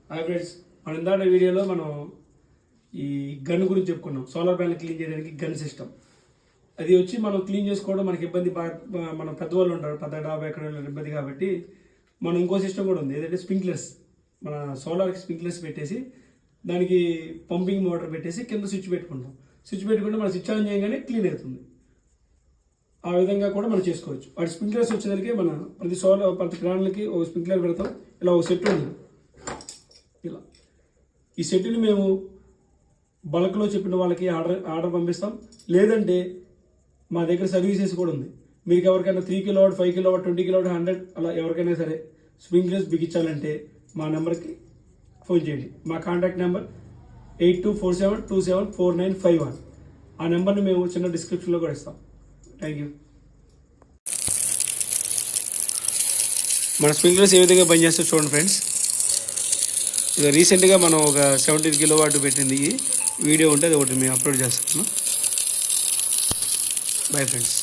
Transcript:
Hi friends, మన ఇందాక వీడియోలో మనం ఈ గన్ గురించి చెప్పుకున్నాం. సోలార్ ప్యానల్ క్లీన్ చేయడానికి గన్ సిస్టమ్. అది వచ్చి మనం క్లీన్ చేసుకోవడం మనకి ఇబ్బంది. మన పెద్దవాళ్ళు ఉంటారు, 50 ఎక్కడ ఇబ్బంది. కాబట్టి మనం ఇంకో సిస్టమ్ కూడా ఉంది, ఏదంటే స్ప్రింక్లర్స్. మన సోలార్కి స్ప్రింక్లర్స్ పెట్టేసి దానికి పంపింగ్ మోటార్ పెట్టేసి కింద స్విచ్ పెట్టుకుంటాం. స్విచ్ పెట్టుకుంటే మన స్విచ్ ఆన్ చేయగానే క్లీన్ అవుతుంది. ఆ విధంగా కూడా మనం చేసుకోవచ్చు. వాటి స్ప్రింక్లర్స్ వచ్చేసరికి మన ప్రతి ప్యానల్కి ఒక స్ప్రింక్లర్ పెడతాం. ఇలా ఒక సెట్ ఉంది. ఇలా ఈ సెట్ని మేము బల్క్లో చెప్పిన వాళ్ళకి ఆర్డర్ పంపిస్తాం. లేదంటే మా దగ్గర సర్వీసెస్ కూడా ఉంది. మీకు ఎవరికైనా 3 కిలోవాట్, 5 కిలోవాట్, 20 కిలోవాట్, 100 అలా ఎవరికైనా సరే స్ప్రింక్లర్స్ బిగించాలంటే మా నెంబర్కి ఫోన్ చేయండి. మా కాంటాక్ట్ నెంబర్ 8247274951. ఆ నెంబర్ని మేము చిన్న డిస్క్రిప్షన్లో కూడా ఇస్తాం. Thank you. మన స్ప్రింక్లర్స్ ఏ విధంగా పనిచేస్తే చూడండి ఫ్రెండ్స్. ఇక రీసెంట్గా మనం ఒక 17 కిలోవాట్ పెట్టింది వీడియో ఉంటే అది ఒకటి మేము అప్లోడ్ చేస్తాను. Bye friends.